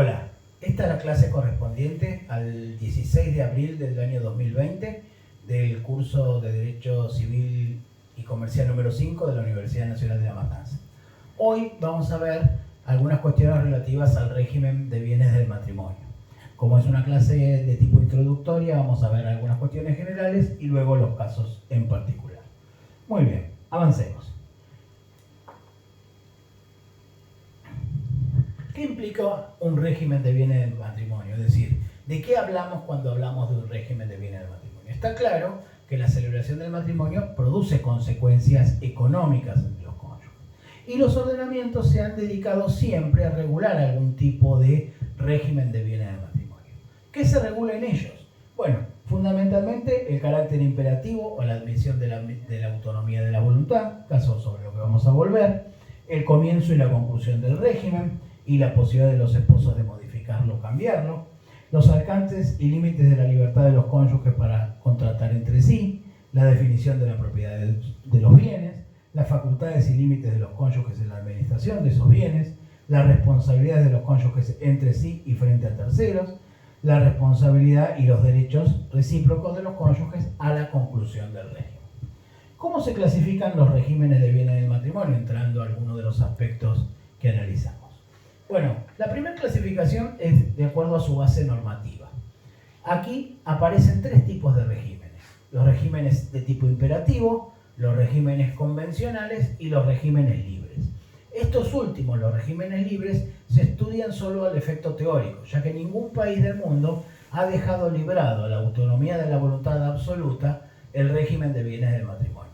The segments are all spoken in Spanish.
Hola, esta es la clase correspondiente al 16 de abril del año 2020 del curso de Derecho Civil y Comercial número 5 de la Universidad Nacional de La Matanza. Hoy vamos a ver algunas cuestiones relativas al régimen de bienes del matrimonio. Como es una clase de tipo introductoria, vamos a ver algunas cuestiones generales y luego los casos en particular. Muy bien, avancemos. ¿Qué implica un régimen de bienes del matrimonio? Es decir, ¿de qué hablamos cuando hablamos de un régimen de bienes del matrimonio? Está claro que la celebración del matrimonio produce consecuencias económicas entre los cónyuges. Y los ordenamientos se han dedicado siempre a regular algún tipo de régimen de bienes del matrimonio. ¿Qué se regula en ellos? Bueno, fundamentalmente el carácter imperativo o la admisión de la autonomía de la voluntad, caso sobre lo que vamos a volver, el comienzo y la conclusión del régimen, y la posibilidad de los esposos de modificarlo o cambiarlo, los alcances y límites de la libertad de los cónyuges para contratar entre sí, la definición de la propiedad de los bienes, las facultades y límites de los cónyuges en la administración de esos bienes, las responsabilidades de los cónyuges entre sí y frente a terceros, la responsabilidad y los derechos recíprocos de los cónyuges a la conclusión del régimen. ¿Cómo se clasifican los regímenes de bienes del matrimonio? Entrando a algunos de los aspectos que analizamos. Bueno, la primera clasificación es de acuerdo a su base normativa. Aquí aparecen tres tipos de regímenes. Los regímenes de tipo imperativo, los regímenes convencionales y los regímenes libres. Estos últimos, los regímenes libres, se estudian solo al efecto teórico, ya que ningún país del mundo ha dejado librado a la autonomía de la voluntad absoluta el régimen de bienes del matrimonio.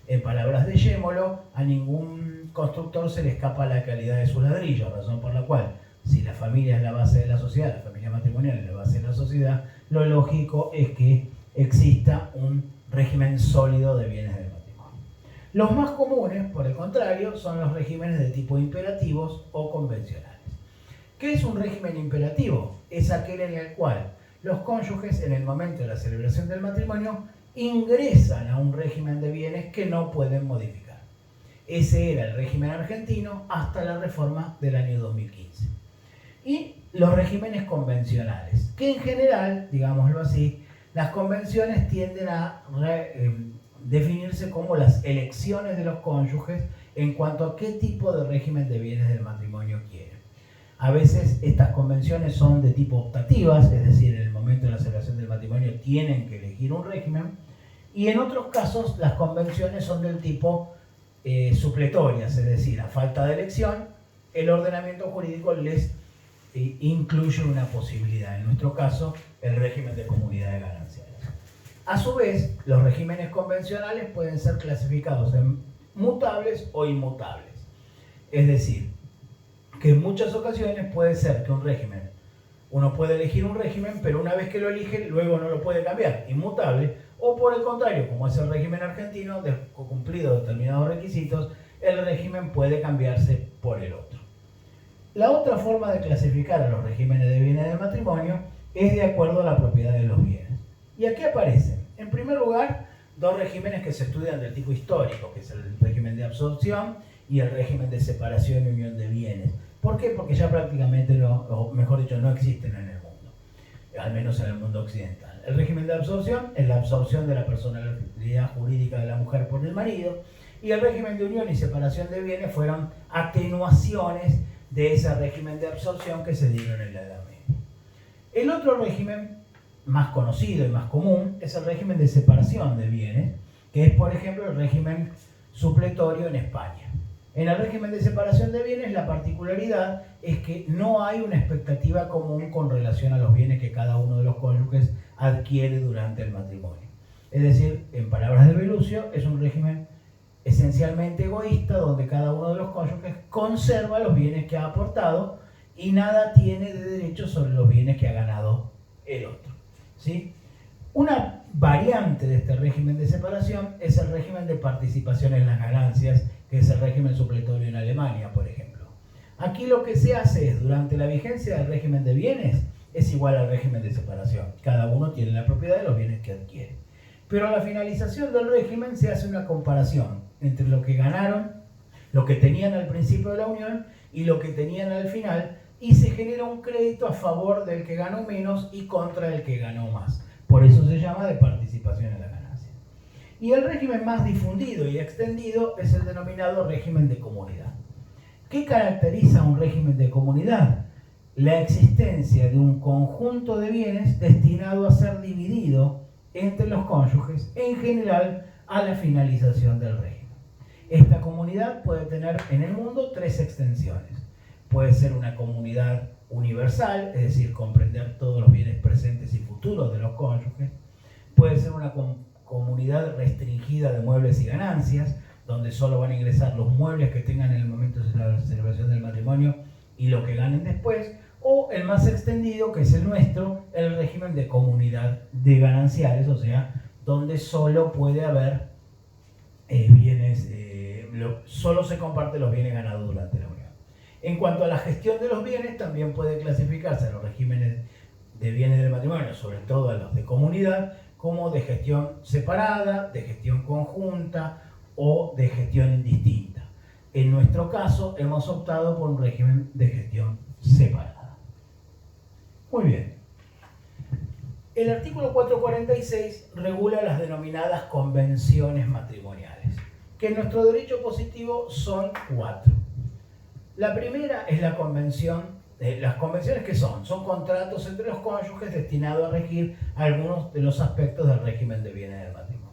En palabras de Yémolo, a ningún constructor se le escapa la calidad de sus ladrillos, razón por la cual, si la familia es la base de la sociedad, la familia matrimonial es la base de la sociedad, lo lógico es que exista un régimen sólido de bienes del matrimonio. Los más comunes, por el contrario, son los regímenes de tipo imperativos o convencionales. ¿Qué es un régimen imperativo? Es aquel en el cual los cónyuges, en el momento de la celebración del matrimonio, ingresan a un régimen de bienes que no pueden modificar. Ese era el régimen argentino hasta la reforma del año 2015. Y los regímenes convencionales, que en general, digámoslo así, las convenciones tienden a definirse como las elecciones de los cónyuges en cuanto a qué tipo de régimen de bienes del matrimonio quieren. A veces estas convenciones son de tipo optativas, es decir, en el momento de la celebración del matrimonio tienen que elegir un régimen, y en otros casos las convenciones son del tipo supletorias, es decir, a falta de elección, el ordenamiento jurídico les incluye una posibilidad, en nuestro caso, el régimen de comunidad de gananciales. A su vez, los regímenes convencionales pueden ser clasificados en mutables o inmutables, es decir, que en muchas ocasiones puede ser que un régimen, uno puede elegir un régimen, pero una vez que lo elige, luego no lo puede cambiar, inmutable, o por el contrario, como es el régimen argentino, cumplido determinados requisitos, el régimen puede cambiarse por el otro. La otra forma de clasificar a los regímenes de bienes del matrimonio es de acuerdo a la propiedad de los bienes. ¿Y aquí aparecen? En primer lugar, dos regímenes que se estudian del tipo histórico, que es el régimen de absorción y el régimen de separación y unión de bienes. ¿Por qué? Porque ya prácticamente, o mejor dicho, no existen en el mundo, al menos en el mundo occidental. El régimen de absorción es la absorción de la personalidad jurídica de la mujer por el marido, y el régimen de unión y separación de bienes fueron atenuaciones de ese régimen de absorción que se dieron en la Edad Media. El otro régimen más conocido y más común es el régimen de separación de bienes, que es, por ejemplo, el régimen supletorio en España. En el régimen de separación de bienes, la particularidad es que no hay una expectativa común con relación a los bienes que cada uno de los cónyuges adquiere durante el matrimonio. Es decir, en palabras de Belucio, es un régimen esencialmente egoísta, donde cada uno de los cónyuges conserva los bienes que ha aportado y nada tiene de derecho sobre los bienes que ha ganado el otro. ¿Sí? Una variante de este régimen de separación es el régimen de participación en las ganancias, que es el régimen supletorio en Alemania, por ejemplo. Aquí lo que se hace es, durante la vigencia del régimen de bienes, es igual al régimen de separación. Cada uno tiene la propiedad de los bienes que adquiere. Pero a la finalización del régimen se hace una comparación entre lo que ganaron, lo que tenían al principio de la unión y lo que tenían al final y se genera un crédito a favor del que ganó menos y contra el que ganó más. Por eso se llama de participación en la ganancia. Y el régimen más difundido y extendido es el denominado régimen de comunidad. ¿Qué caracteriza un régimen de comunidad? La existencia de un conjunto de bienes destinado a ser dividido entre los cónyuges, en general a la finalización del régimen. Esta comunidad puede tener en el mundo tres extensiones. Puede ser una comunidad universal, es decir, comprender todos los bienes presentes y futuros de los cónyuges. Puede ser una comunidad restringida de muebles y ganancias, donde solo van a ingresar los muebles que tengan en el momento de la celebración del matrimonio y lo que ganen después. O el más extendido, que es el nuestro, el régimen de comunidad de gananciales, o sea, donde solo puede haber bienes, solo se comparten los bienes ganados durante la unión. En cuanto a la gestión de los bienes, también puede clasificarse a los regímenes de bienes del matrimonio, sobre todo a los de comunidad, como de gestión separada, de gestión conjunta o de gestión indistinta. En nuestro caso, hemos optado por un régimen de gestión separada. Muy bien. El artículo 446 regula las denominadas convenciones matrimoniales, que en nuestro derecho positivo son 4. La primera es la convención, las convenciones que son contratos entre los cónyuges destinados a regir algunos de los aspectos del régimen de bienes del matrimonio.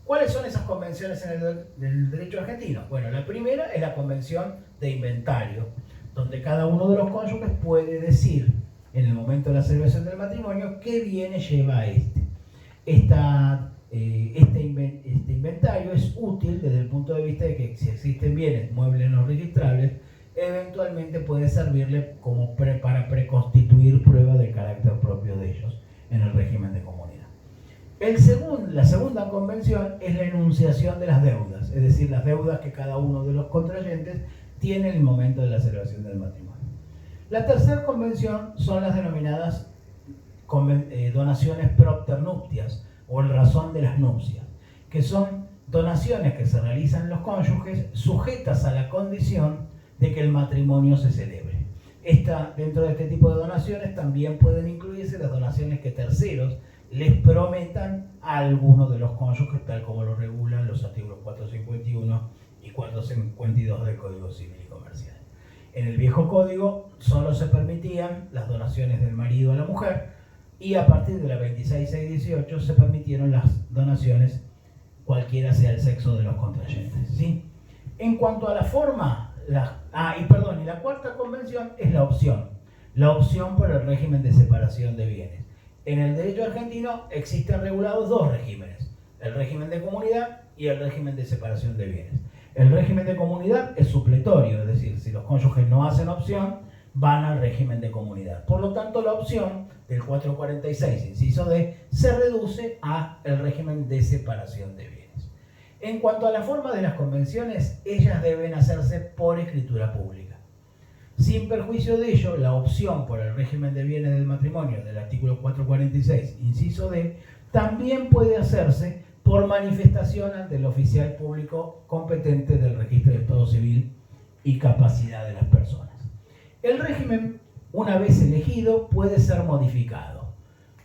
¿Cuáles son esas convenciones en el derecho argentino? Bueno, la primera es la convención de inventario, donde cada uno de los cónyuges puede decir en el momento de la celebración del matrimonio qué bienes lleva este. Este inventario es útil desde el punto de vista de que si existen bienes muebles no registrables, eventualmente puede servirle como para preconstituir prueba del carácter propio de ellos en el régimen de comunidad. La segunda convención es la enunciación de las deudas, es decir, las deudas que cada uno de los contrayentes tiene en el momento de la celebración del matrimonio. La tercera convención son las denominadas donaciones propter nuptias o en razón de las nupcias, que son donaciones que se realizan en los cónyuges sujetas a la condición de que el matrimonio se celebre. Dentro de este tipo de donaciones también pueden incluirse las donaciones que terceros les prometan a alguno de los cónyuges, tal como lo regulan los artículos 451 y 452 del Código Civil y Comercial. En el viejo código solo se permitían las donaciones del marido a la mujer y a partir de la 26.618 se permitieron las donaciones cualquiera sea el sexo de los contrayentes, ¿sí? En cuanto a la forma, y la cuarta convención es la opción por el régimen de separación de bienes. En el derecho argentino existen regulados dos regímenes, el régimen de comunidad y el régimen de separación de bienes. El régimen de comunidad es supletorio, es decir, si los cónyuges no hacen opción, van al régimen de comunidad. Por lo tanto, la opción del 446, inciso D, se reduce al régimen de separación de bienes. En cuanto a la forma de las convenciones, ellas deben hacerse por escritura pública. Sin perjuicio de ello, la opción por el régimen de bienes del matrimonio del artículo 446, inciso D, también puede hacerse por manifestación ante el oficial público competente del registro de Estado Civil y capacidad de las personas. El régimen, una vez elegido, puede ser modificado.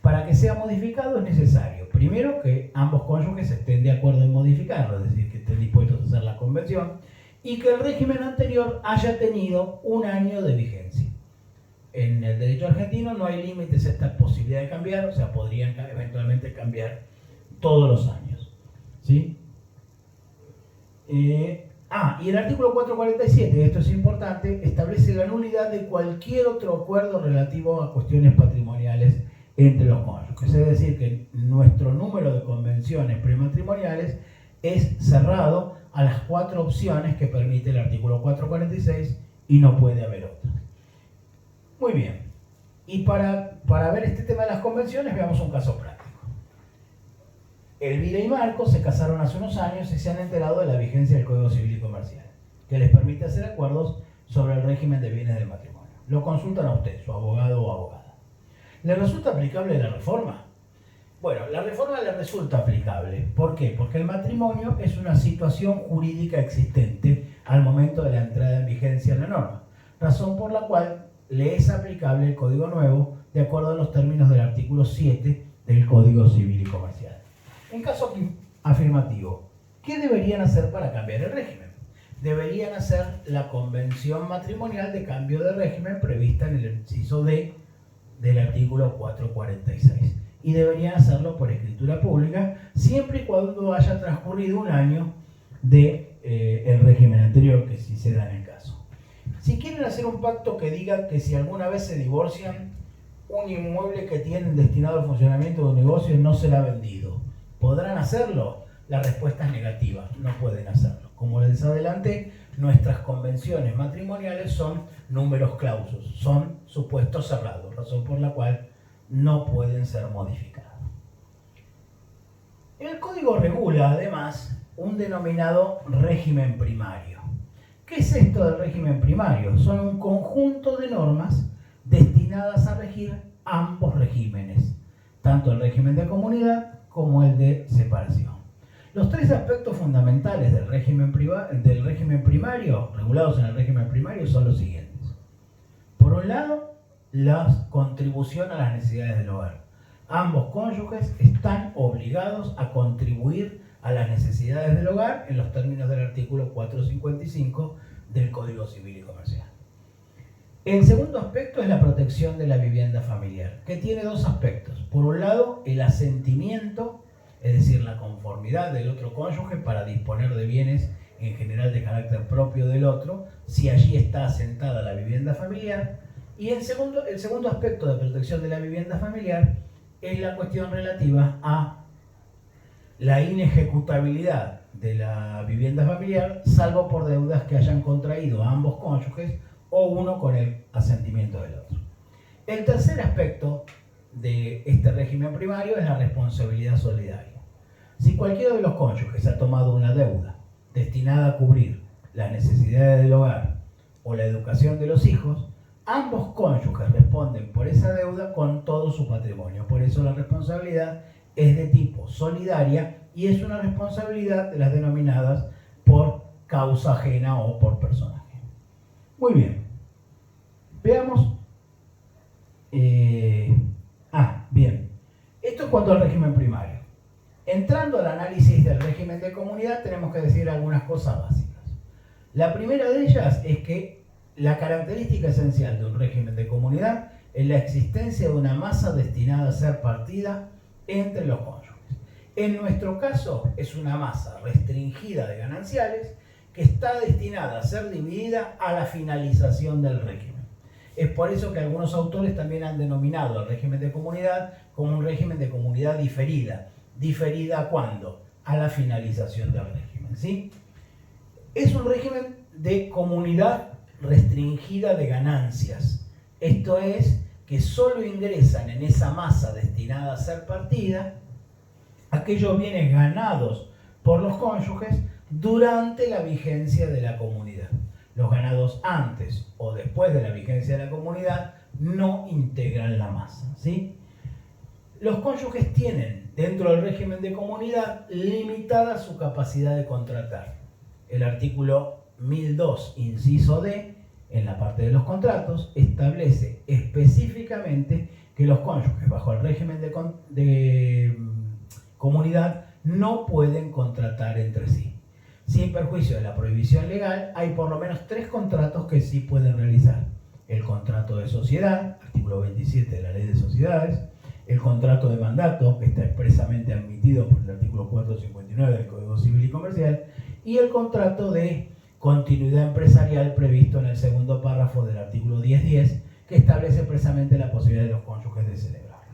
Para que sea modificado es necesario, primero, que ambos cónyuges estén de acuerdo en modificarlo, es decir, que estén dispuestos a hacer la convención, y que el régimen anterior haya tenido un año de vigencia. En el derecho argentino no hay límites a esta posibilidad de cambiar, o sea, podrían eventualmente cambiar todos los años, ¿sí? Y el artículo 447, esto es importante, establece la nulidad de cualquier otro acuerdo relativo a cuestiones patrimoniales entre los cónyuges. Es decir, que nuestro número de convenciones prematrimoniales es cerrado a las 4 opciones que permite el artículo 446 y no puede haber otra. Muy bien. Y para ver este tema de las convenciones, veamos un caso práctico. Elvira y Marco se casaron hace unos años y se han enterado de la vigencia del Código Civil y Comercial, que les permite hacer acuerdos sobre el régimen de bienes del matrimonio. Lo consultan a usted, su abogado o abogada. ¿Le resulta aplicable la reforma? Bueno, la reforma le resulta aplicable. ¿Por qué? Porque el matrimonio es una situación jurídica existente al momento de la entrada en vigencia de la norma, razón por la cual le es aplicable el Código Nuevo de acuerdo a los términos del artículo 7 del Código Civil y Comercial. En caso afirmativo, ¿qué deberían hacer para cambiar el régimen? Deberían hacer la convención matrimonial de cambio de régimen prevista en el inciso D del artículo 446. Y deberían hacerlo por escritura pública, siempre y cuando haya transcurrido un año del régimen anterior, que sí se da en el caso. Si quieren hacer un pacto que diga que si alguna vez se divorcian, un inmueble que tienen destinado al funcionamiento de un negocio no será vendido, ¿podrán hacerlo? La respuesta es negativa, no pueden hacerlo. Como les adelanté, nuestras convenciones matrimoniales son números clausus, son supuestos cerrados, razón por la cual no pueden ser modificados. El código regula además un denominado régimen primario. ¿Qué es esto del régimen primario? Son un conjunto de normas destinadas a regir ambos regímenes, tanto el régimen de comunidad como el de separación. Los tres aspectos fundamentales del régimen primario, regulados en el régimen primario, son los siguientes. Por un lado, la contribución a las necesidades del hogar. Ambos cónyuges están obligados a contribuir a las necesidades del hogar en los términos del artículo 455 del Código Civil y Comercial. El segundo aspecto es la protección de la vivienda familiar, que tiene dos aspectos. Por un lado, el asentimiento, es decir, la conformidad del otro cónyuge para disponer de bienes en general de carácter propio del otro, si allí está asentada la vivienda familiar. Y el segundo aspecto de protección de la vivienda familiar es la cuestión relativa a la inejecutabilidad de la vivienda familiar, salvo por deudas que hayan contraído a ambos cónyuges o uno con el asentimiento del otro. El tercer aspecto de este régimen primario es la responsabilidad solidaria. Si cualquiera de los cónyuges ha tomado una deuda destinada a cubrir las necesidades del hogar o la educación de los hijos, ambos cónyuges responden por esa deuda con todo su patrimonio. Por eso la responsabilidad es de tipo solidaria y es una responsabilidad de las denominadas por causa ajena o por persona ajena. Muy bien. Veamos. Bien. Esto en cuanto al régimen primario. Entrando al análisis del régimen de comunidad, tenemos que decir algunas cosas básicas. La primera de ellas es que la característica esencial de un régimen de comunidad es la existencia de una masa destinada a ser partida entre los cónyuges. En nuestro caso, es una masa restringida de gananciales que está destinada a ser dividida a la finalización del régimen. Es por eso que algunos autores también han denominado al régimen de comunidad como un régimen de comunidad diferida. ¿Diferida a cuándo? A la finalización del régimen, ¿sí? Es un régimen de comunidad restringida de ganancias. Esto es que solo ingresan en esa masa destinada a ser partida aquellos bienes ganados por los cónyuges durante la vigencia de la comunidad. Los ganados antes o después de la vigencia de la comunidad no integran la masa, ¿sí? Los cónyuges tienen dentro del régimen de comunidad limitada su capacidad de contratar. El artículo 1002, inciso D, en la parte de los contratos, establece específicamente que los cónyuges bajo el régimen de comunidad no pueden contratar entre sí. Sin perjuicio de la prohibición legal, hay por lo menos 3 contratos que sí pueden realizar. El contrato de sociedad, artículo 27 de la Ley de Sociedades, el contrato de mandato, que está expresamente admitido por el artículo 459 del Código Civil y Comercial, y el contrato de continuidad empresarial previsto en el segundo párrafo del artículo 1010, que establece expresamente la posibilidad de los cónyuges de celebrarlo.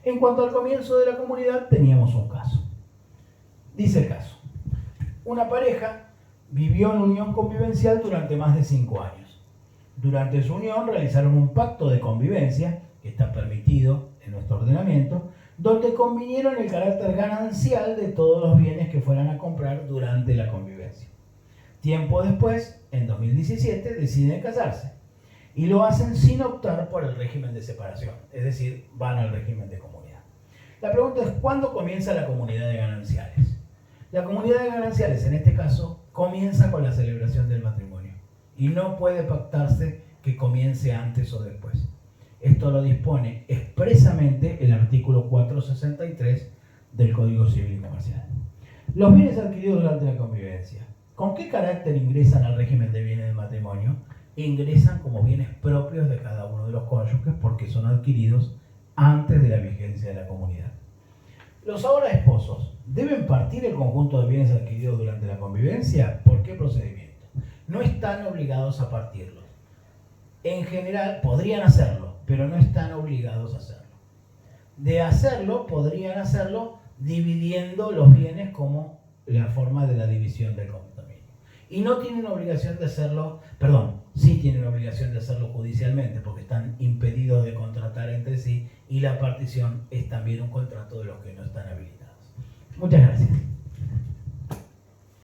En cuanto al comienzo de la comunidad, teníamos un caso. Dice el caso: una pareja vivió en unión convivencial durante más de 5 años. Durante su unión realizaron un pacto de convivencia, que está permitido en nuestro ordenamiento, donde convinieron el carácter ganancial de todos los bienes que fueran a comprar durante la convivencia. Tiempo después, en 2017, deciden casarse y lo hacen sin optar por el régimen de separación, es decir, van al régimen de comunidad. La pregunta es: ¿cuándo comienza la comunidad de gananciales? La comunidad de gananciales, en este caso, comienza con la celebración del matrimonio y no puede pactarse que comience antes o después. Esto lo dispone expresamente el artículo 463 del Código Civil y Comercial. Los bienes adquiridos durante la convivencia. ¿Con qué carácter ingresan al régimen de bienes del matrimonio? Ingresan como bienes propios de cada uno de los cónyuges porque son adquiridos antes de la vigencia de la comunidad. Los ahora esposos deben partir el conjunto de bienes adquiridos durante la convivencia. ¿Por qué procedimiento? No están obligados a partirlos. En general podrían hacerlo, pero no están obligados a hacerlo. De hacerlo, podrían hacerlo dividiendo los bienes como la forma de la división del condominio. Y no tienen obligación de hacerlo, sí tienen obligación de hacerlo judicialmente, porque están impedidos de contratar entre sí y la partición es también un contrato de los que no están habilitados. Muchas gracias.